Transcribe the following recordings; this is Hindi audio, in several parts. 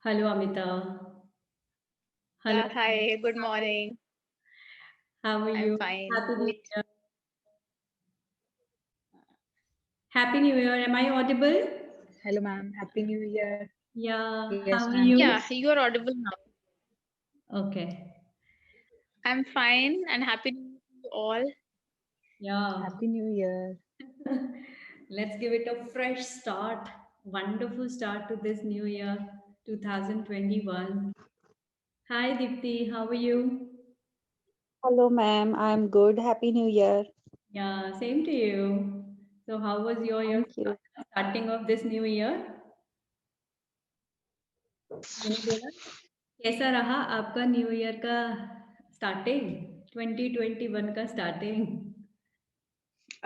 Hello, Amita. Hello. Yeah, hi, good morning. How are I'm you? fine. Happy New Great. Year. Happy New Year. Am I audible? Hello, ma'am. Happy New Year. Yeah. Yes, How are ma'am. you? Yeah, you're audible now. Okay. I'm fine and happy New Year to you all. Yeah. Happy New Year. Let's give it a fresh start. Wonderful start to this new year, 2021. Hi, Dipti. How are you? Hello, ma'am. I'm good. Happy New Year. Yeah, same to you. So, how was your year Thank you. starting of this new year? मैंने बोला कैसा रहा आपका न्यू ईयर का स्टार्टिंग 2021 का स्टार्टिंग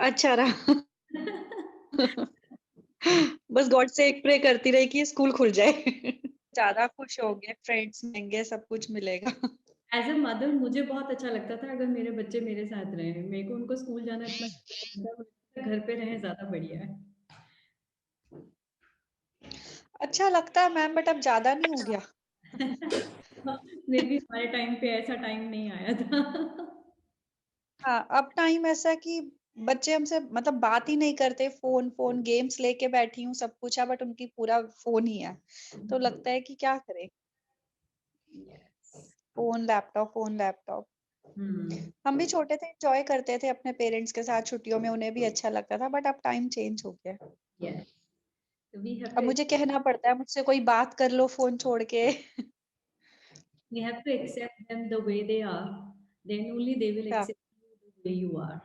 अच्छा रहा। बस गॉड से एक प्रे करती रही कि स्कूल खुल जाए। ज्यादा खुश हो गए, फ्रेंड्स मिलेंगे, सब कुछ मिलेगा। एज अ मदर मुझे बहुत अच्छा लगता था अगर मेरे बच्चे मेरे साथ रहे मेरे को उनको स्कूल जाना इतना घर पे रहे ज्यादा बढ़िया है अच्छा लगता है मैम, बट अब ज्यादा नहीं हो गया। मे भी हमारे टाइम पे ऐसा टाइम नहीं आया था हाँ, अब टाइम ऐसा कि बच्चे हमसे मतलब बात ही नहीं करते, फोन फोन गेम्स लेके बैठी हूँ, सब कुछ है, बट उनकी पूरा फोन ही है। तो लगता है कि क्या करें, फोन लैपटॉप। हम भी छोटे थे, एंजॉय करते थे अपने पेरेंट्स के साथ छुट्टियों में, उन्हें भी अच्छा लगता था, बट अब टाइम चेंज हो गया। yes so we have अब to मुझे कहना पड़ता है, मुझसे कोई बात कर लो फोन छोड़ के। accept them the way they are then only they will हाँ, accept you the way you are.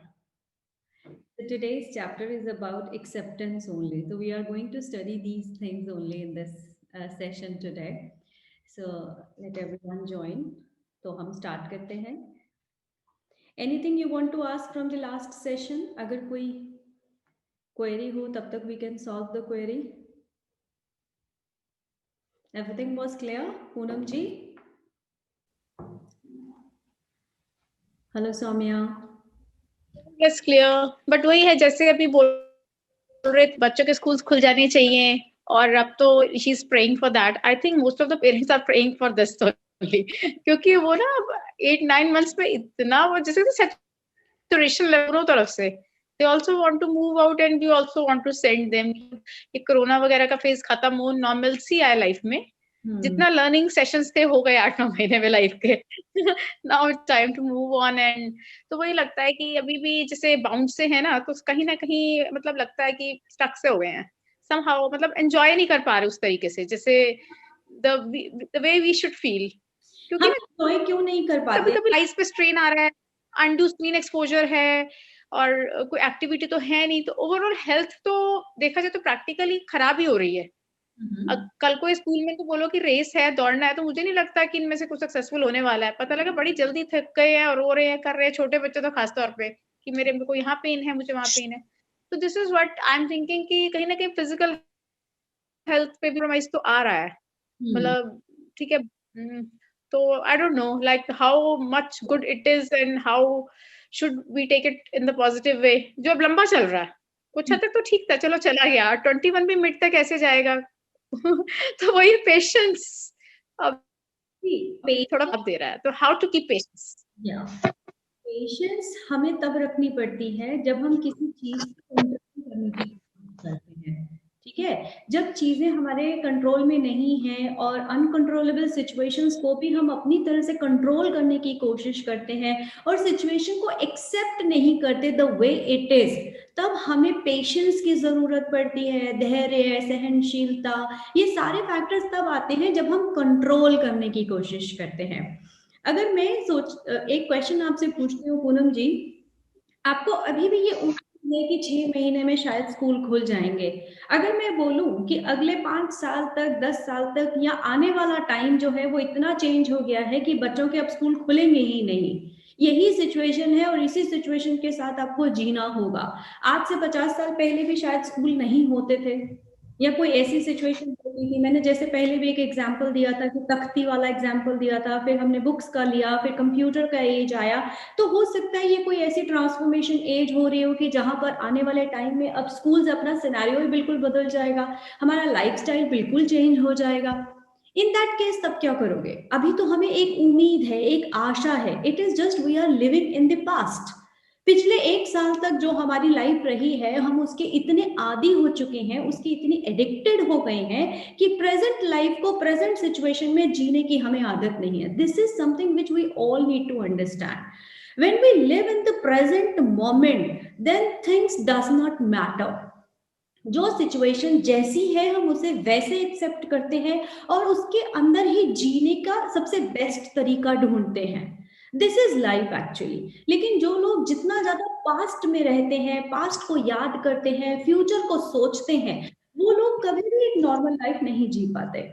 So today's chapter is about acceptance only. So we are going to study these things only in this session today. So let everyone join. तो हम start करते हैं. Anything you want to ask from the last session? अगर कोई query हो तब तक we can solve the query. Everything was clear, Poonam ji? Hello, Soumya. Yes, clear. But वही है जैसे अभी बोल रहे बच्चों के स्कूल्स खुल जाने चाहिए और अब तो she is praying for that. I think most of the parents are praying for this only क्योंकि वो ना 8-9 मंथ्स में इतना वो जैसे सैचुरेशन दोनों तरफ से they also want to move out and we also want to send them. ये कोरोना वगैरह का फेज खत्म हो, नॉर्मलसी आए लाइफ में. जितना लर्निंग सेशंस थे हो गए 8-9 महीने में लाइफ के. Now it's time to move on and तो वही लगता है कि अभी भी जैसे बाउंड से है ना, तो कहीं ना कहीं मतलब लगता है कि स्टक से हो गए हैं somehow, मतलब एंजॉय नहीं कर पा रहे उस तरीके से जैसे the way we should feel. क्योंकि हम ना enjoy क्यों नहीं कर कभी पाते? कभी लाइफ पे स्ट्रेन आ रहा है, अनडू स्क्रीन एक्सपोजर है और कोई एक्टिविटी तो है नहीं, तो ओवरऑल हेल्थ तो देखा जाए तो प्रैक्टिकली खराब ही हो रही है. कल को स्कूल में तो बोलो कि रेस है, दौड़ना है, तो मुझे नहीं लगता कि इनमें से कुछ सक्सेसफुल होने वाला है. पता लगा बड़ी जल्दी थक गए हैं और रो रहे हैं, कर रहे हैं, छोटे बच्चे तो खासतौर पे कि मेरे को यहाँ पेन है, मुझे वहां पेन है. तो this is what I am thinking कि कहीं ना कहीं फिजिकल हेल्थ पे भी कॉम्प्रोमाइज तो आ रहा है. मतलब ठीक है. तो I don't know like how much good it is and how should we take it in the positive way. जो अब लंबा चल रहा है कुछ हद तक तो ठीक था, चलो चला गया. 21 भी मिड तक ऐसे जाएगा. तो वही पेशेंस अब थोड़ा कम दे रहा है. तो how to keep patience. Patience हमें तब रखनी पड़ती है जब हम किसी चीज को कंट्रोल करने की कोशिश करते हैं. ठीक है, जब चीजें हमारे कंट्रोल में नहीं हैं और अनकंट्रोलेबल सिचुएशंस को भी हम अपनी तरह से कंट्रोल करने की कोशिश करते हैं और सिचुएशन को एक्सेप्ट नहीं करते द वे इट इज, तब हमें पेशेंस की जरूरत पड़ती है. धैर्य, सहनशीलता, ये सारे फैक्टर्स तब आते हैं जब हम कंट्रोल करने की कोशिश करते हैं. अगर मैं एक क्वेश्चन आपसे पूछती हूँ पूनम जी, आपको अभी भी ये उम्मीद है कि 6 महीने में शायद स्कूल खुल जाएंगे. अगर मैं बोलूं कि अगले 5 साल तक, 10 साल तक या आने वाला टाइम जो है वो इतना चेंज हो गया है कि बच्चों के अब स्कूल खुलेंगे ही नहीं, यही सिचुएशन है और इसी सिचुएशन के साथ आपको जीना होगा. आज से 50 साल पहले भी शायद स्कूल नहीं होते थे या कोई ऐसी सिचुएशन होती थी. मैंने जैसे पहले भी एक एग्जांपल दिया था कि तख्ती वाला एग्जांपल दिया था, फिर हमने बुक्स का लिया, फिर कंप्यूटर का एज आया. तो हो सकता है ये कोई ऐसी ट्रांसफॉर्मेशन एज हो रही हो कि जहां पर आने वाले टाइम में अब स्कूल्स अपना सिनेरियो ही बिल्कुल बदल जाएगा, हमारा लाइफस्टाइल बिल्कुल चेंज हो जाएगा. इन दैट केस तब क्या करोगे? अभी तो हमें एक उम्मीद है, एक आशा है, it is just we are living in the past. पिछले 1 साल तक जो हमारी लाइफ रही है, हम उसके इतने आदी हो चुके हैं, उसके इतने एडिक्टेड हो गए हैं कि प्रेजेंट लाइफ को प्रेजेंट सिचुएशन में जीने की हमें आदत नहीं है। This is something which we all need to understand. When we live in the present moment, then things does not matter. जो सिचुएशन जैसी है हम उसे वैसे एक्सेप्ट करते हैं और उसके अंदर ही जीने का सबसे बेस्ट तरीका ढूंढते हैं। This is life actually. लेकिन जो लोग जितना ज्यादा पास्ट में रहते हैं, पास्ट को याद करते हैं, फ्यूचर को सोचते हैं, वो लोग कभी भी एक नॉर्मल लाइफ नहीं जी पाते।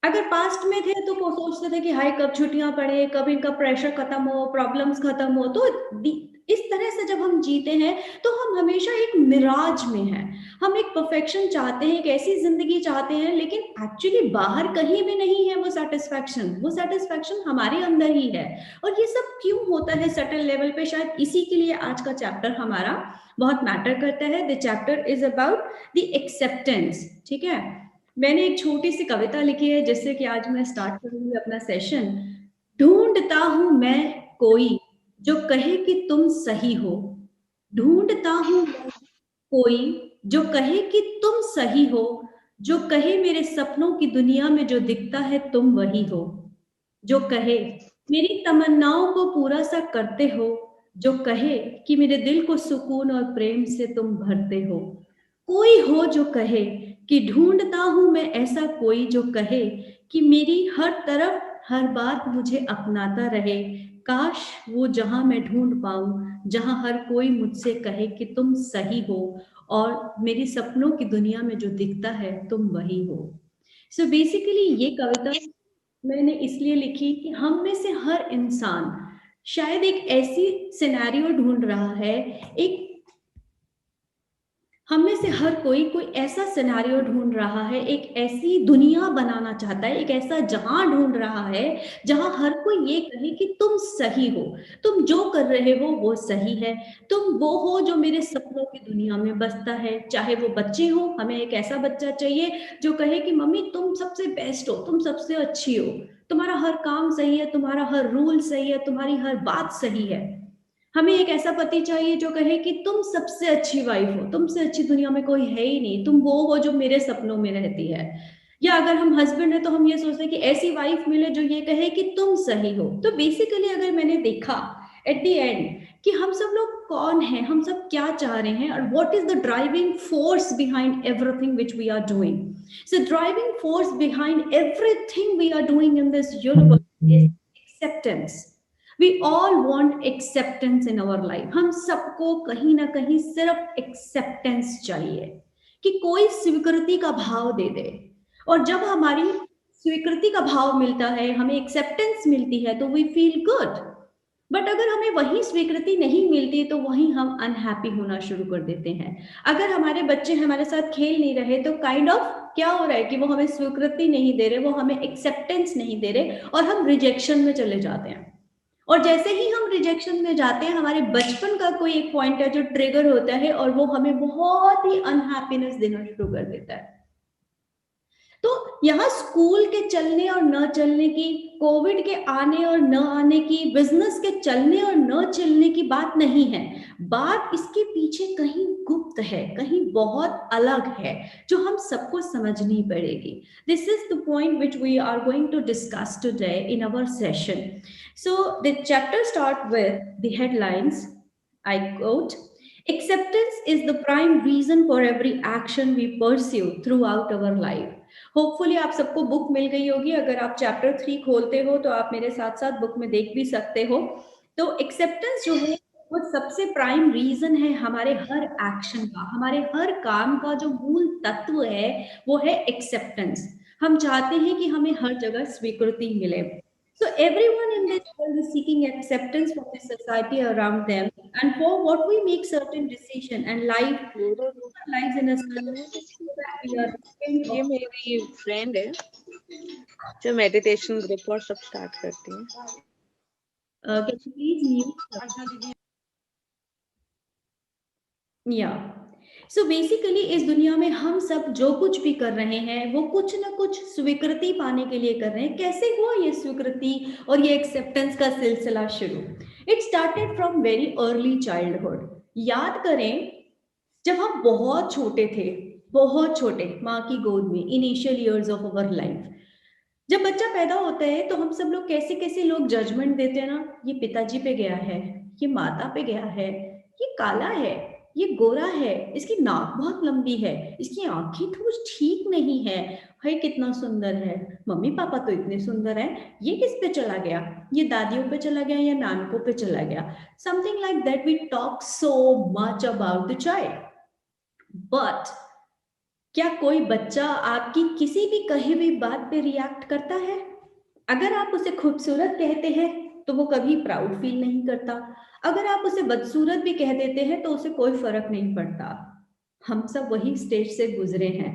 अगर पास्ट में थे तो वो सोचते थे कि हाय कब छुट्टियां पड़े, कब इनका प्रेशर खत्म हो, प्रॉब्लम्स खत्म हो। तो इस तरह से जब हम जीते हैं तो हम हमेशा एक मिराज में हैं। हम एक परफेक्शन चाहते हैं, एक ऐसी जिंदगी चाहते हैं, लेकिन एक्चुअली बाहर कहीं भी नहीं है वो सेटिस्फैक्शन हमारे अंदर ही है। और ये सब क्यों होता है सटल लेवल पे, शायद इसी के लिए आज का चैप्टर हमारा बहुत मैटर करता है। The chapter is about the acceptance. ठीक है, मैंने एक छोटी सी कविता लिखी है जिससे कि आज मैं स्टार्ट करूंगी अपना सेशन। ढूंढता हूं मैं कोई जो कहे कि तुम सही हो। ढूंढता हूं मैं कोई जो कहे कि तुम सही हो। जो कहे मेरे सपनों की दुनिया में जो दिखता है तुम वही हो। जो कहे मेरी तमन्नाओं को पूरा सा करते हो। जो कहे कि मेरे दिल को सुकून और प्रेम से तुम भरते हो। कोई हो जो कहे कि ढूंढता हूं मैं ऐसा कोई जो कहे कि मेरी हर तरफ हर बात मुझे अपनाता रहे। काश वो जहां मैं ढूंढ पाऊं जहां हर कोई मुझसे कहे कि तुम सही हो और मेरी सपनों की दुनिया में जो दिखता है तुम वही हो। सो बेसिकली ये कविता मैंने इसलिए लिखी कि हम में से हर इंसान शायद एक ऐसी सिनेरियो ढूंढ रहा है, एक हम में से हर कोई कोई ऐसा सिनेरियो ढूंढ रहा है, एक ऐसी दुनिया बनाना चाहता है, एक ऐसा जहां ढूंढ रहा है जहां हर कोई ये कहे कि तुम सही हो, तुम जो कर रहे हो वो सही है, तुम वो हो जो मेरे सपनों की दुनिया में बसता है। चाहे वो बच्चे हो, हमें एक ऐसा बच्चा चाहिए जो कहे कि मम्मी तुम सबसे बेस्ट हो, तुम सबसे अच्छी हो, तुम्हारा हर काम सही है, तुम्हारा हर रूल सही है, तुम्हारी हर बात सही है। हमें एक ऐसा पति चाहिए जो कहे कि तुम सबसे अच्छी वाइफ हो, तुमसे अच्छी दुनिया में कोई है ही नहीं, तुम वो हो जो मेरे सपनों में रहती है। या अगर हम हस्बैंड है तो हम ये सोचते हैं कि ऐसी वाइफ मिले जो ये कहे कि तुम सही हो। तो बेसिकली अगर मैंने देखा एट द एंड कि हम सब लोग कौन हैं, हम सब क्या चाह रहे हैं, और what is the driving force behind everything which we are doing. So driving force behind everything we are doing in this universe is acceptance. We all want acceptance in our life. हम सबको कहीं ना कहीं सिर्फ एक्सेप्टेंस चाहिए कि कोई स्वीकृति का भाव दे दे। और जब हमारी स्वीकृति का भाव मिलता है, हमें एक्सेप्टेंस मिलती है, तो वी फील गुड। बट अगर हमें वही स्वीकृति नहीं मिलती तो वहीं हम अनहैप्पी होना शुरू कर देते हैं। अगर हमारे बच्चे हमारे साथ खेल नहीं रहे तो काइंड ऑफ क्या हो रहा है कि वो हमें स्वीकृति नहीं दे रहे, वो हमें एक्सेप्टेंस नहीं दे रहे, और हम रिजेक्शन में चले जाते हैं। और जैसे ही हम रिजेक्शन में जाते हैं, हमारे बचपन का कोई एक पॉइंट है जो ट्रिगर होता है और वो हमें बहुत ही अनहैप्पीनेस देना शुरू कर देता है। तो यहाँ स्कूल के चलने और न चलने की, कोविड के आने और न आने की, बिजनेस के चलने और न चलने की बात नहीं है। बात इसके पीछे कहीं गुप्त है, कहीं बहुत अलग है, जो हम सबको समझनी पड़ेगी। This is the point which we are going to discuss today in our session. So the chapter start with the headlines. I quote, acceptance is the prime reason for every action we pursue throughout our life. Hopefully आप सबको बुक मिल गई होगी। अगर आप चैप्टर 3 खोलते हो तो आप मेरे साथ साथ बुक में देख भी सकते हो। तो एक्सेप्टेंस जो है वो सबसे प्राइम रीजन है हमारे हर एक्शन का, हमारे हर काम का जो मूल तत्व है वो है एक्सेप्टेंस। हम चाहते हैं कि हमें हर जगह स्वीकृति मिले। So everyone in this world is seeking acceptance from the society around them, and for what we make certain decision and lives in a certain way so that we are ये मेरी फ्रेंड है जो मेडिटेशन ग्रुप और सब स्टार्ट करती है। can you please mute? Yeah. So basically इस दुनिया में हम सब जो कुछ भी कर रहे हैं वो कुछ ना कुछ स्वीकृति पाने के लिए कर रहे हैं। कैसे हुआ ये स्वीकृति और ये एक्सेप्टेंस का सिलसिला शुरू? It started from very early childhood. याद करें जब हम बहुत छोटे थे, बहुत छोटे, माँ की गोद में, initial years of our life, जब बच्चा पैदा होता है तो हम सब लोग कैसे कैसे लोग जजमेंट देते हैं ना, ये पिताजी पे गया है, ये माता पे गया है, ये काला है, ये गोरा है, इसकी नाक बहुत लंबी है, इसकी आंखें तो कुछ ठीक नहीं है, हाय कितना सुंदर है, मम्मी पापा तो इतने सुंदर हैं, ये किस पे चला गया, ये दादियों पे चला गया या नानकों पे चला गया। Something like that we talk so much about the child. But क्या कोई बच्चा आपकी किसी भी कही हुई बात पे रिएक्ट करता है? अगर आप उसे खूबसूरत कहते हैं तो वो कभी प्राउड फील नहीं करता। अगर आप उसे बदसूरत भी कह देते हैं तो उसे कोई फर्क नहीं पड़ता। हम सब वही स्टेज से गुजरे हैं।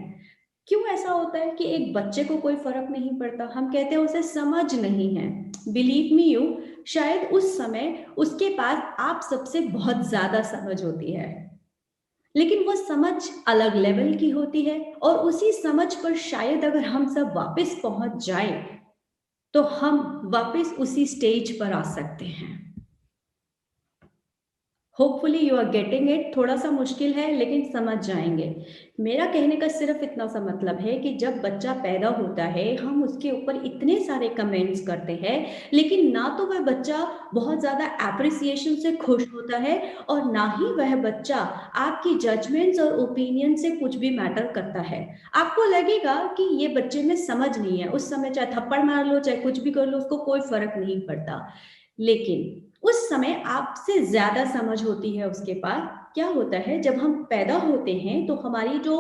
क्यों ऐसा होता है कि एक बच्चे को कोई फर्क नहीं पड़ता? हम कहते हैं उसे समझ नहीं है। बिलीव मी यू, शायद उस समय उसके पास आप सबसे बहुत ज्यादा समझ होती है, लेकिन वो समझ अलग लेवल की होती है। और उसी समझ पर शायद अगर हम सब वापस पहुंच जाए तो हम वापस उसी स्टेज पर आ सकते हैं। Hopefully you are getting it. थोड़ा सा मुश्किल है लेकिन समझ जाएंगे। मेरा कहने का सिर्फ इतना सा मतलब है कि जब बच्चा पैदा होता है हम उसके ऊपर इतने सारे कमेंट्स करते हैं, लेकिन ना तो वह बच्चा बहुत ज्यादा एप्रिसिएशन से खुश होता है और ना ही वह बच्चा आपकी जजमेंट्स और ओपिनियन से कुछ भी मैटर करता है। आपको लगेगा कि ये बच्चे में समझ नहीं है, उस समय चाहे थप्पड़ मार लो चाहे कुछ भी कर लो उसको कोई फर्क नहीं पड़ता, लेकिन उस समय आपसे ज्यादा समझ होती है उसके पास। क्या होता है जब हम पैदा होते हैं तो हमारी जो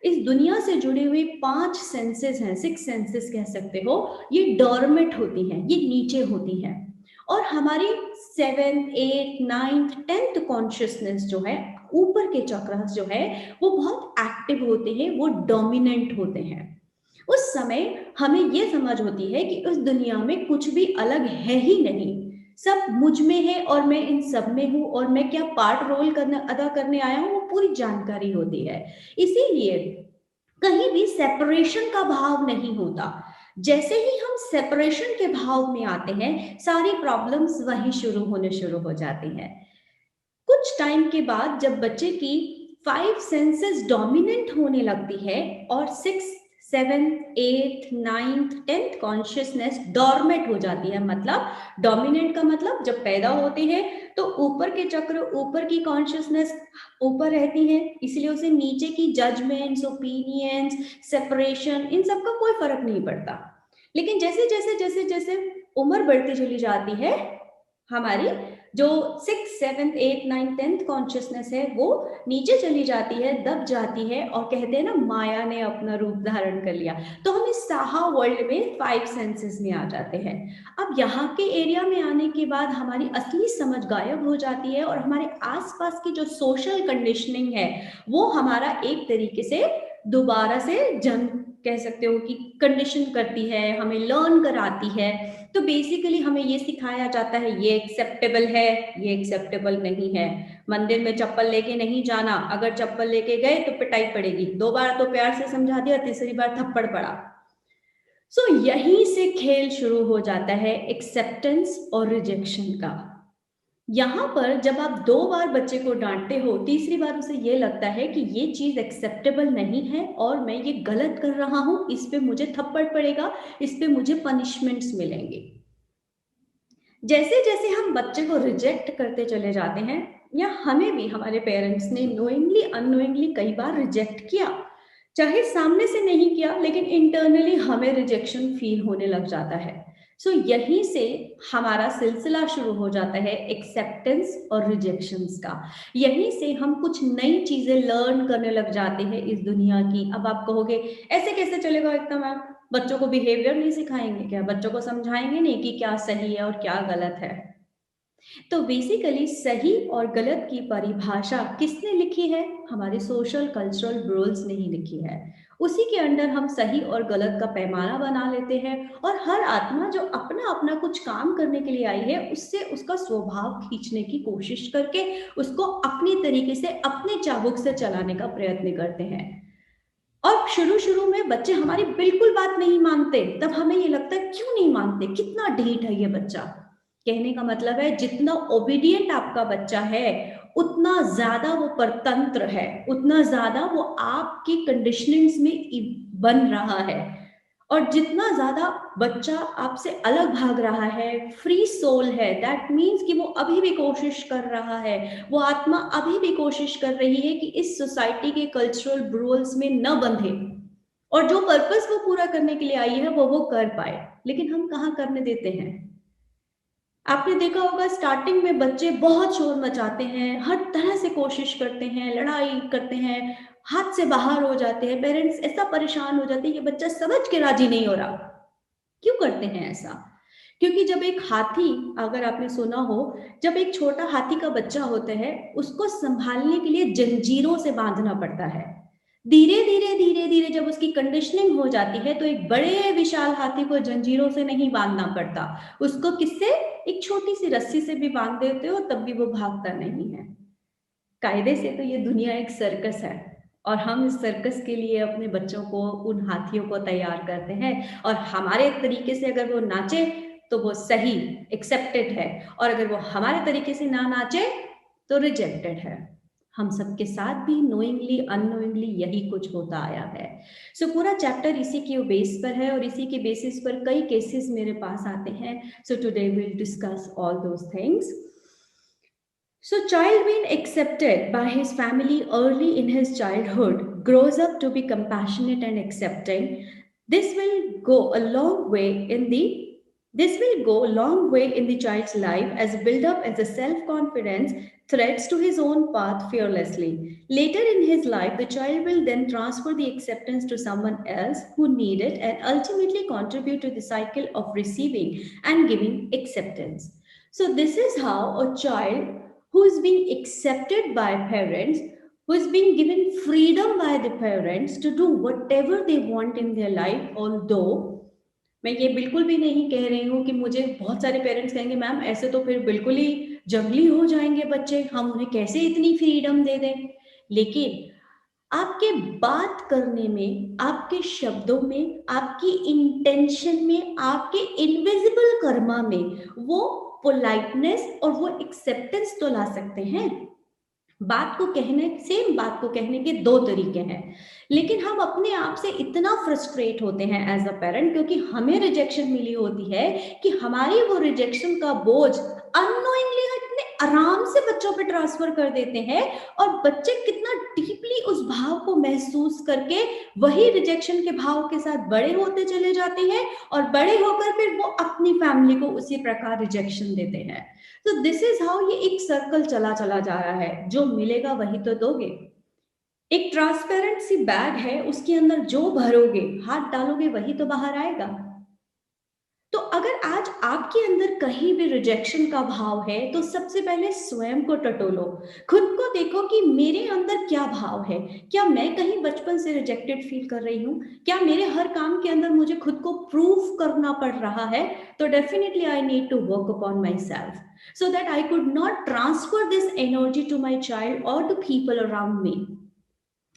इस दुनिया से जुड़ी हुई 5 सेंसेस हैं, 6 सेंसेस कह सकते हो, ये डॉर्मेंट होती हैं, ये नीचे होती हैं। और हमारी 7th 8th 9th 10th consciousness जो है, ऊपर के चक्र जो है वो बहुत एक्टिव होते हैं, वो डोमिनेंट होते हैं। उस समय हमें ये समझ होती है कि उस दुनिया में कुछ भी अलग है ही नहीं, सब मुझ में है और मैं इन सब में हूँ, और मैं क्या पार्ट रोल अदा करने आया हूँ वो पूरी जानकारी होती है। इसीलिए कहीं भी सेपरेशन का भाव नहीं होता। जैसे ही हम सेपरेशन के भाव में आते हैं सारी प्रॉब्लम्स वहीं शुरू हो जाती हैं। कुछ टाइम के बाद जब बच्चे की 5 सेंसेस डोमिनेंट होने लगती है और 6th 7th 8th 9th 10th consciousness dormant हो जाती है। मतलब डोमिनेंट का मतलब जब पैदा होते हैं तो ऊपर के चक्र, ऊपर की कॉन्शियसनेस ऊपर रहती है, इसलिए उसे नीचे की जजमेंट्स, ओपिनियंस, सेपरेशन, इन सब का कोई फर्क नहीं पड़ता। लेकिन जैसे जैसे जैसे जैसे उम्र बढ़ती चली जाती है, हमारी जो 6th 7th 8th 9th 10th consciousness है वो नीचे चली जाती है, दब जाती है, और कहते हैं ना माया ने अपना रूप धारण कर लिया। तो हम इस साहा वर्ल्ड में 5 सेंसेस में आ जाते हैं। अब यहाँ के एरिया में आने के बाद हमारी असली समझ गायब हो जाती है और हमारे आसपास की जो सोशल कंडीशनिंग है वो हमारा एक तरीके से दोबारा से जन्म कह सकते हो कि कंडीशन करती है, हमें लर्न कराती है। तो बेसिकली हमें ये सिखाया जाता है ये एक्सेप्टेबल है, ये एक्सेप्टेबल नहीं है। मंदिर में चप्पल लेके नहीं जाना, अगर चप्पल लेके गए तो पिटाई पड़ेगी। 2 बार तो प्यार से समझा दिया, तीसरी बार थप्पड़ पड़ा। सो यहीं से खेल शुरू हो जाता है एक्सेप्टेंस और रिजेक्शन का। यहाँ पर जब आप 2 बार बच्चे को डांटते हो, तीसरी बार उसे ये लगता है कि ये चीज एक्सेप्टेबल नहीं है और मैं ये गलत कर रहा हूं, इस पे मुझे थप्पड़ पड़ेगा, इस पे मुझे पनिशमेंट्स मिलेंगे। जैसे जैसे हम बच्चे को रिजेक्ट करते चले जाते हैं, या हमें भी हमारे पेरेंट्स ने नोइंगली अननोइंगली कई बार रिजेक्ट किया, चाहे सामने से नहीं किया लेकिन इंटरनली हमें रिजेक्शन फील होने लग जाता है। सो यहीं से हमारा सिलसिला शुरू हो जाता है एक्सेप्टेंस और रिजेक्शंस का। यहीं से हम कुछ नई चीजें लर्न करने लग जाते हैं इस दुनिया की। अब आप कहोगे ऐसे कैसे चलेगा एकदम, आप बच्चों को बिहेवियर नहीं सिखाएंगे क्या, बच्चों को समझाएंगे नहीं कि क्या सही है और क्या गलत है? तो बेसिकली सही और गलत की परिभाषा किसने लिखी है? हमारे सोशल कल्चरल रूल्स ने ही लिखी है। उसी के अंडर हम सही और गलत का पैमाना बना लेते हैं और हर आत्मा जो अपना अपना कुछ काम करने के लिए आई है उससे उसका स्वभाव खींचने की कोशिश करके उसको अपनी तरीके से अपने चाबुक से चलाने का प्रयत्न करते हैं। और शुरू में बच्चे हमारी बिल्कुल बात नहीं मानते, तब हमें ये लगता है क्यों नहीं मानते, कितना ढीठ है ये बच्चा। कहने का मतलब है जितना ओबीडिएंट आपका बच्चा है उतना ज्यादा वो परतंत्र है, उतना ज्यादा वो आपकी कंडीशनिंग्स में बन रहा है। और जितना ज्यादा बच्चा आपसे अलग भाग रहा है, फ्री सोल है, दैट मीन्स कि वो अभी भी कोशिश कर रहा है, वो आत्मा अभी भी कोशिश कर रही है कि इस सोसाइटी के कल्चरल रूल्स में न बंधे और जो पर्पस वो पूरा करने के लिए आई है वो कर पाए। लेकिन हम कहाँ करने देते हैं? आपने देखा होगा स्टार्टिंग में बच्चे बहुत शोर मचाते हैं, हर तरह से कोशिश करते हैं, लड़ाई करते हैं, हाथ से बाहर हो जाते हैं, पेरेंट्स ऐसा परेशान हो जाते हैं कि बच्चा समझ के राजी नहीं हो रहा। क्यों करते हैं ऐसा? क्योंकि जब एक हाथी, अगर आपने सुना हो, जब एक छोटा हाथी का बच्चा होता है उसको संभालने के लिए जंजीरों से बांधना पड़ता है। धीरे धीरे जब उसकी कंडीशनिंग हो जाती है तो एक बड़े विशाल हाथी को जंजीरों से नहीं बांधना पड़ता, उसको किससे, एक छोटी सी रस्सी से भी बांध देते हो तब भी वो भागता नहीं है। कायदे से तो ये दुनिया एक सर्कस है और हम इस सर्कस के लिए अपने बच्चों को, उन हाथियों को तैयार करते हैं और हमारे तरीके से अगर वो नाचे तो वो सही, एक्सेप्टेड है, और अगर वो हमारे तरीके से ना नाचे तो रिजेक्टेड है। हम सबके साथ भी नोइंगली अननोइंगली यही कुछ होता आया है। सो पूरा चैप्टर इसी के बेस पर है और इसी के बेसिस पर कई केसेस मेरे पास आते हैं। So today we will discuss all those things. So child being accepted by his family early in his childhood grows up to be compassionate and accepting. This will go a long way in the child's life as build up as a self-confidence threads to his own path fearlessly. Later in his life, the child will then transfer the acceptance to someone else who need it and ultimately contribute to the cycle of receiving and giving acceptance. So this is how a child who is being accepted by parents, who is being given freedom by the parents to do whatever they want in their life, although मैं ये बिल्कुल भी नहीं कह रही हूँ कि मुझे बहुत सारे पेरेंट्स कहेंगे मैम ऐसे तो फिर बिल्कुल ही जंगली हो जाएंगे बच्चे, हम उन्हें कैसे इतनी फ्रीडम दे दें। लेकिन आपके बात करने में, आपके शब्दों में, आपकी इंटेंशन में, आपके इनविजिबल कर्मा में वो पोलाइटनेस और वो एक्सेप्टेंस तो ला सकते हैं। बात को कहने, सेम बात को कहने के दो तरीके हैं, लेकिन हम अपने आप से इतना फ्रस्ट्रेट होते हैं एज अ पेरेंट क्योंकि हमें रिजेक्शन मिली होती है कि हमारी वो रिजेक्शन का बोझ अननोइंगली इतने आराम से बच्चों पे ट्रांसफर कर देते हैं और बच्चे कितना डीपली उस भाव को महसूस करके वही रिजेक्शन के भाव के साथ बड़े होते चले जाते हैं और बड़े होकर फिर वो अपनी फैमिली को उसी प्रकार रिजेक्शन देते हैं। तो दिस इज हाउ ये एक सर्कल चला जा रहा है, जो मिलेगा वही तो दोगे। एक ट्रांसपेरेंट सी बैग है, उसके अंदर जो भरोगे, हाथ डालोगे वही तो बाहर आएगा। तो अगर आज आपके अंदर कहीं भी रिजेक्शन का भाव है तो सबसे पहले स्वयं को टटोलो, खुद को देखो कि मेरे अंदर क्या भाव है, क्या मैं कहीं बचपन से रिजेक्टेड फील कर रही हूँ, क्या मेरे हर काम के अंदर मुझे खुद को प्रूफ करना पड़ रहा है। तो definitely I need to work upon myself so that I could not transfer this energy to my child और to people around me.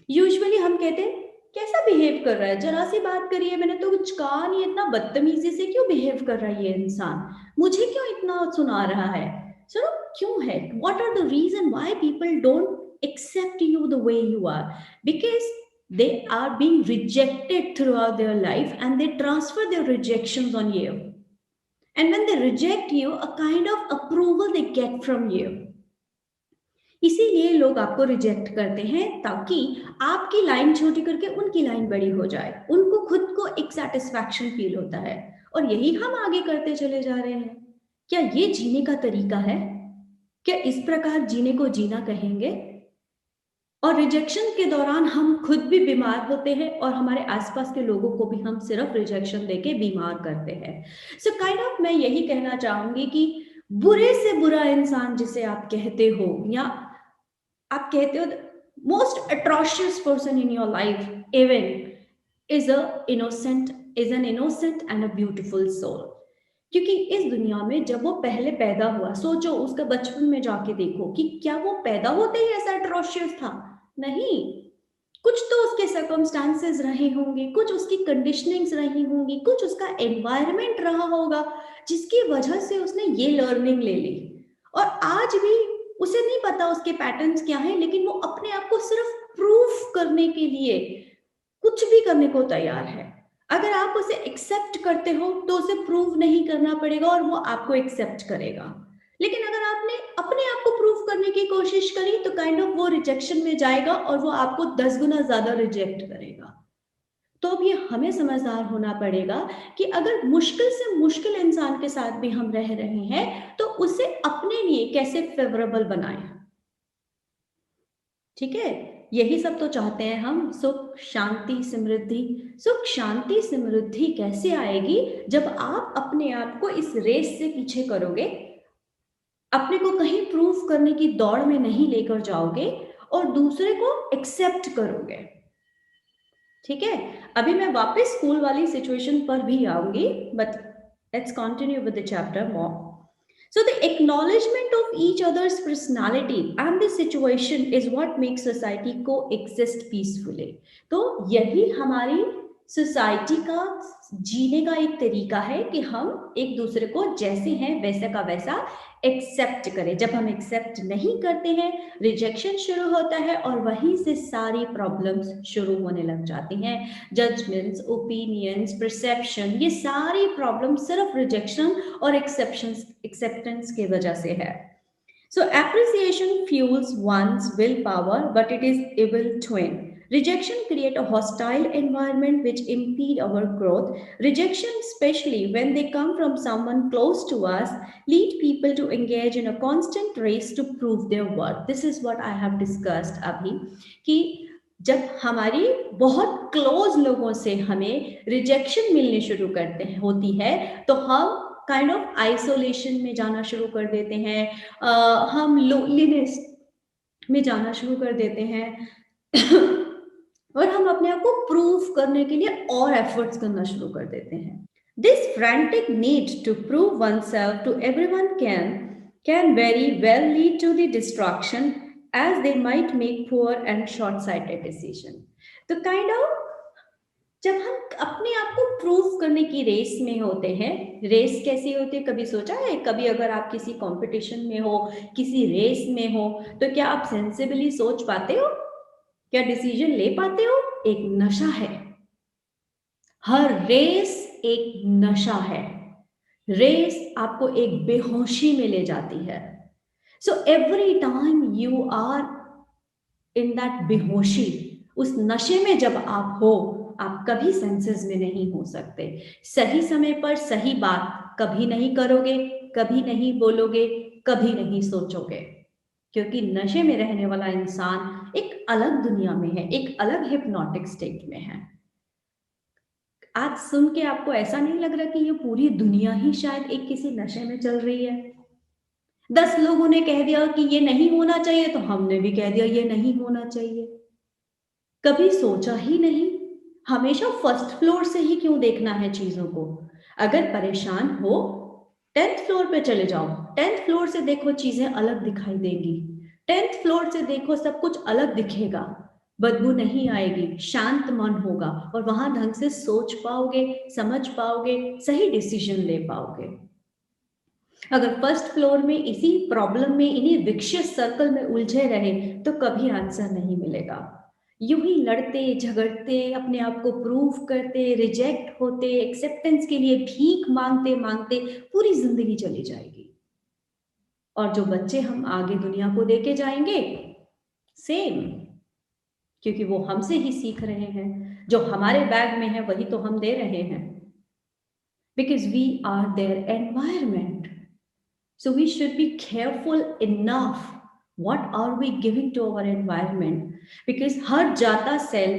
Usually हम कहते हैं कैसा बिहेव कर रहा है, जरा सी बात करिए, मैंने तो कुछ कहा नहीं, इतना बदतमीजी से क्यों बिहेव कर रहा है ये इंसान, मुझे क्यों इतना सुना रहा है। सुनो क्यों है, what are the reason why people don't accept you the way you are, because they are being rejected throughout their life and they transfer their rejections on you, and when they reject you a kind of approval they get from you. इसीलिए लोग आपको रिजेक्ट करते हैं ताकि आपकी लाइन छोटी करके उनकी लाइन बड़ी हो जाए, उनको खुद को एक सेटिस्फैक्शन फील होता है और यही हम आगे करते चले जा रहे हैं। क्या ये जीने का तरीका है? क्या इस प्रकार जीने को जीना कहेंगे? और रिजेक्शन के दौरान हम खुद भी बीमार होते हैं और हमारे आसपास के लोगों को भी हम सिर्फ रिजेक्शन देके बीमार करते हैं। सो काइंड ऑफ मैं यही कहना चाहूंगी कि बुरे से बुरा इंसान जिसे आप कहते हो, या आप कहते हो most atrocious person in your life even is an innocent and a beautiful soul. क्योंकि इस दुनिया में जब वो पहले पैदा हुआ, सोचो उसका बचपन में जाके देखो कि क्या वो पैदा होते ही ऐसा atrocious था? नहीं, कुछ तो उसके सर्कमस्टांसेस रहे होंगे, कुछ उसकी कंडीशनिंग्स रही होंगी, कुछ उसका एनवायरनमेंट रहा होगा जिसकी वजह से उसने ये लर्निंग ले ली। और आज भी उसे नहीं पता उसके पैटर्न्स क्या हैं, लेकिन वो अपने आप को सिर्फ प्रूफ करने के लिए कुछ भी करने को तैयार है। अगर आप उसे एक्सेप्ट करते हो तो उसे प्रूव नहीं करना पड़ेगा और वो आपको एक्सेप्ट करेगा। लेकिन अगर आपने अपने आप को प्रूव करने की कोशिश करी तो काइंड ऑफ वो रिजेक्शन में जाएगा और वो आपको 10 गुना ज्यादा रिजेक्ट करेगा। तो अब ये हमें समझदार होना पड़ेगा कि अगर मुश्किल से मुश्किल इंसान के साथ भी हम रह रहे हैं तो उसे अपने लिए कैसे फेवरेबल बनाएं। ठीक है, यही सब तो चाहते हैं हम, सुख शांति समृद्धि। सुख शांति समृद्धि कैसे आएगी? जब आप अपने आप को इस रेस से पीछे करोगे, अपने को कहीं प्रूफ करने की दौड़ में नहीं लेकर जाओगे और दूसरे को एक्सेप्ट करोगे। ठीक है, अभी मैं वापस स्कूल वाली सिचुएशन पर भी आऊंगी, but let's continue with the chapter more. So the acknowledgement of each other's personality and the situation is what makes society coexist peacefully. तो यही हमारी सोसाइटी का जीने का एक तरीका है कि हम एक दूसरे को जैसे हैं वैसा का वैसा एक्सेप्ट करें। जब हम एक्सेप्ट नहीं करते हैं, रिजेक्शन शुरू होता है और वहीं से सारी प्रॉब्लम्स शुरू होने लग जाती हैं। जजमेंट्स, ओपिनियंस, परसेप्शन, ये सारी प्रॉब्लम सिर्फ रिजेक्शन और एक्सेप्टेंस की वजह से है। So appreciation fuels one's willpower, but it is evil twin. Rejection creates a hostile environment which impede our growth. Rejection, especially when they come from someone close to us, lead people to engage in a constant race to prove their worth. This is what I have discussed अभी, कि जब हमारी बहुत क्लोज लोगों से हमें रिजेक्शन मिलने शुरू होती है तो हम काइंड ऑफ आइसोलेशन में जाना शुरू कर देते हैं, हम लोनलीनेस में जाना शुरू कर देते हैं और हम अपने आप को प्रूव करने के लिए और एफर्ट्स करना शुरू कर देते हैं। This frantic need to prove oneself to everyone can very well lead to the destruction as they might make poor and short-sighted decision. तो काइंड ऑफ जब हम अपने आप को प्रूव करने की रेस में होते हैं, रेस कैसी होती है कभी सोचा है? कभी अगर आप किसी कंपटीशन में हो, किसी रेस में हो, तो क्या आप सेंसिबली सोच पाते हो? क्या डिसीजन ले पाते हो? एक नशा है, हर रेस एक नशा है। रेस आपको एक बेहोशी में ले जाती है। So every time you are in that बेहोशी, उस नशे में जब आप हो, आप कभी सेंसेस में नहीं हो सकते। सही समय पर सही बात कभी नहीं करोगे, कभी नहीं बोलोगे, कभी नहीं सोचोगे, क्योंकि नशे में रहने वाला इंसान एक अलग दुनिया में है, एक अलग हिप्नोटिक स्टेट में है। आज सुन के आपको ऐसा नहीं लग रहा कि ये पूरी दुनिया ही शायद एक किसी नशे में चल रही है? 10 लोगों ने कह दिया कि ये नहीं होना चाहिए तो हमने भी कह दिया ये नहीं होना चाहिए। कभी सोचा ही नहीं, हमेशा फर्स्ट फ्लोर से ही क्यों देखना है चीजों को? अगर परेशान हो 10th फ्लोर पे चले जाओ, 10th फ्लोर से देखो चीजें अलग दिखाई देंगी, 10th फ्लोर से देखो सब कुछ अलग दिखेगा, बदबू नहीं आएगी, शांत मन होगा और वहां ढंग से सोच पाओगे, समझ पाओगे, सही डिसीजन ले पाओगे। अगर फर्स्ट फ्लोर में इसी प्रॉब्लम में, इन्हीं विशियस सर्कल में उलझे रहे तो कभी आंसर नहीं मिलेगा। यूं ही लड़ते झगड़ते, अपने आप को प्रूव करते, रिजेक्ट होते, एक्सेप्टेंस के लिए भीख मांगते मांगते पूरी जिंदगी चली जाएगी। और जो बच्चे हम आगे दुनिया को देके जाएंगे सेम, क्योंकि वो हमसे ही सीख रहे हैं, जो हमारे बैग में है वही तो हम दे रहे हैं, because we are their environment. So we should be careful enough What are we giving to our environment? Because हर जाता सेल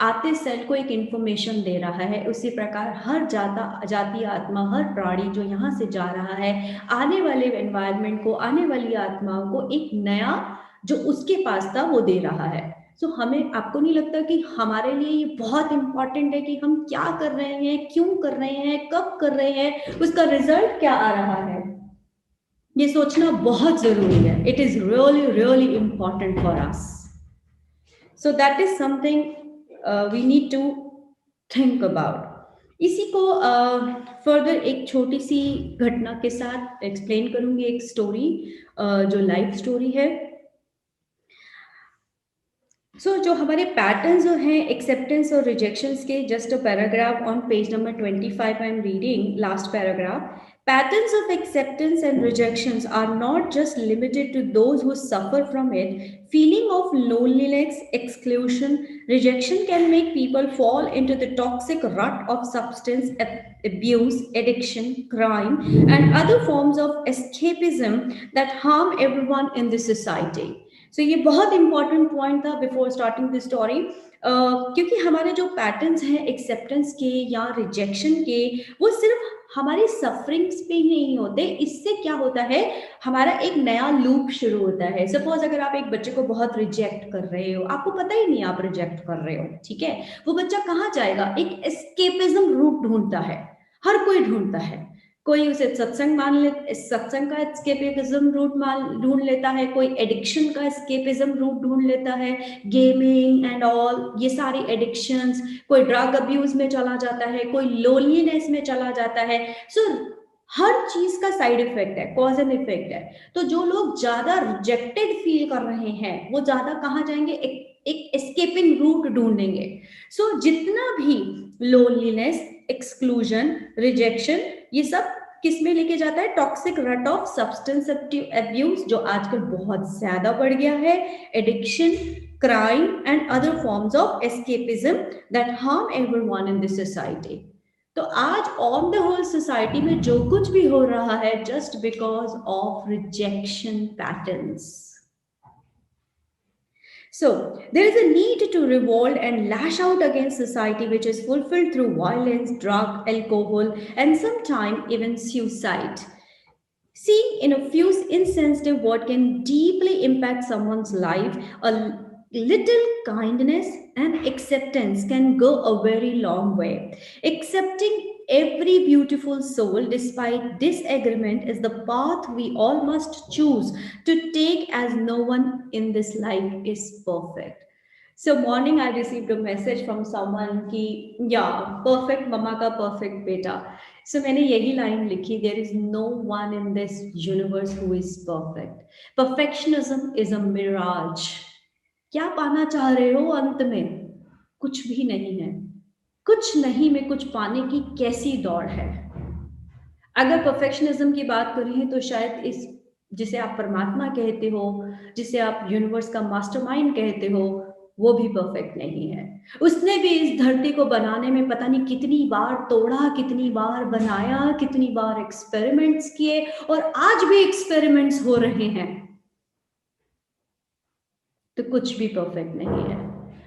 आते सेल को एक इंफॉर्मेशन दे रहा है, उसी प्रकार हर जाती आत्मा, हर प्राणी जो यहाँ से जा रहा है, आने वाले एनवायरनमेंट को, आने वाली आत्माओं को एक नया जो उसके पास था वो दे रहा है। सो हमें, आपको नहीं लगता कि हमारे लिए ये बहुत इंपॉर्टेंट है कि हम क्या कर रहे हैं, क्यों कर रहे हैं, कब कर रहे हैं, उसका रिजल्ट क्या आ रहा है, ये सोचना बहुत जरूरी है। It is really really important for us. So that is something we need to think about. इसी को फर्दर एक छोटी सी घटना के साथ एक्सप्लेन करूंगी, एक स्टोरी जो लाइफ स्टोरी है। सो जो हमारे पैटर्न्स जो हैं एक्सेप्टेंस और रिजेक्शंस के, just a paragraph on page number 25 I am reading last paragraph. Patterns of acceptance and rejections are not just limited to those who suffer from it. Feeling of loneliness, exclusion, rejection can make people fall into the toxic rut of substance abuse, addiction, crime, and other forms of escapism that harm everyone in the society. So ये बहुत important point था before starting the story. क्योंकि हमारे जो पैटर्न्स हैं एक्सेप्टेंस के या रिजेक्शन के, वो सिर्फ हमारी सफरिंग्स पे ही नहीं होते। इससे क्या होता है, हमारा एक नया लूप शुरू होता है। सपोज अगर आप एक बच्चे को बहुत रिजेक्ट कर रहे हो, आपको पता ही नहीं आप रिजेक्ट कर रहे हो, ठीक है, वो बच्चा कहाँ जाएगा, एक एस्केपिज्म रूट ढूंढता है। हर कोई ढूंढता है, कोई उसे सत्संग सत्संग का एस्केपिज्म रूट ढूंढ लेता है, कोई एडिक्शन का एस्केपिज्म रूट ढूंढ लेता है, गेमिंग एंड ऑल, ये सारी एडिक्शंस, कोई ड्रग अब्यूज में चला जाता है, कोई लोनलीनेस में चला जाता है। सो हर चीज का साइड इफेक्ट है, कॉज एंड इफेक्ट है। तो जो लोग ज्यादा रिजेक्टेड फील कर रहे हैं वो ज्यादा कहाँ जाएंगे, एक एस्केपिंग रूट ढूंढेंगे। सो जितना भी लोनलीनेस, एक्सक्लूजन, रिजेक्शन, ये सब किस में लेके जाता है, टॉक्सिक रट ऑफ सब्सटेंस अब्यूज जो आजकल बहुत ज्यादा बढ़ गया है, addiction, crime and other forms of escapism that harm everyone in the society. तो आज on the whole society में जो कुछ भी हो रहा है just because of rejection patterns. So there is a need to revolt and lash out against society which is fulfilled through violence, drug, alcohol, and sometimes even suicide. Seeing in a few insensitive words can deeply impact someone's life. A little kindness and acceptance can go a very long way. Accepting every beautiful soul despite disagreement is the path we all must choose to take, as no one in this life is perfect. So morning I received a message from someone ki yeah, perfect mama ka perfect beta. So मैंने यही लाइन लिखी, there is no one in this universe who is perfect. Perfectionism is a mirage. क्या पाना चाह रहे हो अंत में, कुछ भी नहीं है। कुछ नहीं में कुछ पाने की कैसी दौड़ है। अगर परफेक्शनिज्म की बात करें तो शायद इस, जिसे आप परमात्मा कहते हो, जिसे आप यूनिवर्स का मास्टरमाइंड कहते हो, वो भी परफेक्ट नहीं है। उसने भी इस धरती को बनाने में पता नहीं कितनी बार तोड़ा, कितनी बार बनाया, कितनी बार एक्सपेरिमेंट्स किए, और आज भी एक्सपेरिमेंट्स हो रहे हैं। तो कुछ भी परफेक्ट नहीं है।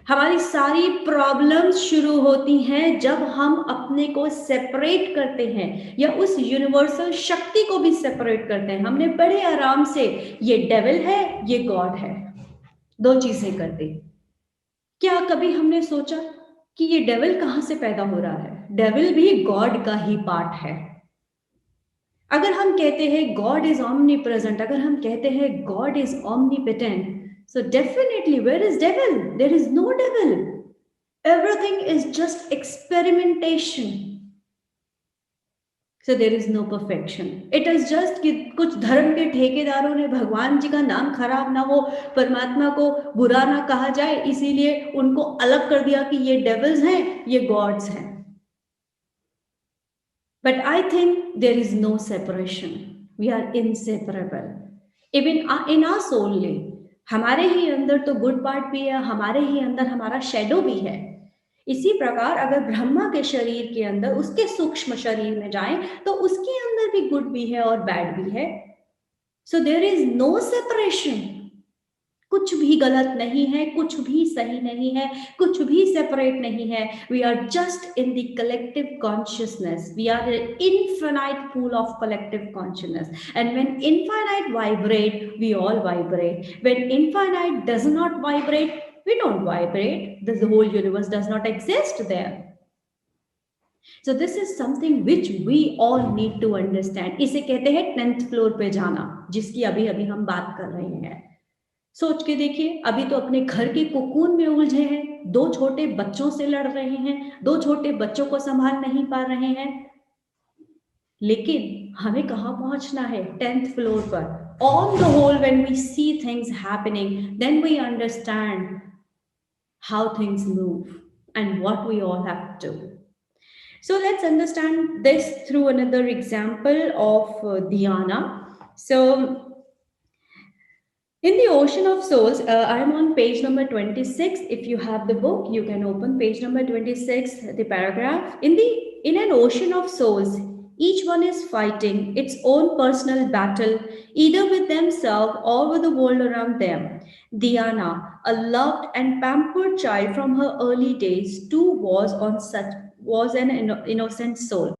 हमारी सारी प्रॉब्लम्स शुरू होती हैं जब हम अपने को सेपरेट करते हैं या उस यूनिवर्सल शक्ति को भी सेपरेट करते हैं। हमने बड़े आराम से ये डेविल है, ये गॉड है, दो चीजें कर दी। क्या कभी हमने सोचा कि ये डेविल कहां से पैदा हो रहा है? डेविल भी गॉड का ही पार्ट है। अगर हम कहते हैं गॉड इज ऑमनीप्रेजेंट, अगर हम कहते हैं God is omnipotent, so definitely where is devil? There is no devil. Everything is just experimentation. So there is no perfection. It is just कि कुछ धर्म के ठेकेदारों ने भगवान जी का नाम खराब ना हो, परमात्मा को बुरा ना कहा जाए, इसीलिए उनको अलग कर दिया कि ये डेविल्स हैं, ये गॉड्स हैं। But I think there is no separation. We are inseparable. Even in our soul, हमारे ही अंदर तो गुड पार्ट भी है, हमारे ही अंदर हमारा शेडो भी है। इसी प्रकार अगर ब्रह्मा के शरीर के अंदर, उसके सूक्ष्म शरीर में जाएं तो उसके अंदर भी गुड भी है और बैड भी है। So there is no separation. कुछ भी गलत नहीं है, कुछ भी सही नहीं है, कुछ भी सेपरेट नहीं है. We are just in the collective consciousness. We are an infinite pool of collective consciousness. And when infinite vibrate, we all vibrate. When infinite does not vibrate, we don't vibrate. The whole universe does not exist there. So this is something which we all need to understand. इसे कहते हैं 10th फ्लोर पे जाना, जिसकी अभी अभी हम बात कर रहे हैं. सोच के देखिए, अभी तो अपने घर के कोकून में उलझे हैं, 2 छोटे बच्चों से लड़ रहे हैं, 2 छोटे बच्चों को संभाल नहीं पा रहे हैं, लेकिन हमें कहाँ पहुंचना है? 10th फ्लोर पर. On the whole, when we see things happening, then we understand how things move and what we all have to do. So let's understand this through another example of Dhyana. So in the Ocean of Souls, I'm on page number 26. If you have the book, you can open page number 26, the paragraph. In an ocean of souls, each one is fighting its own personal battle, either with themselves or with the world around them. Dhyana, a loved and pampered child from her early days, too was an innocent soul.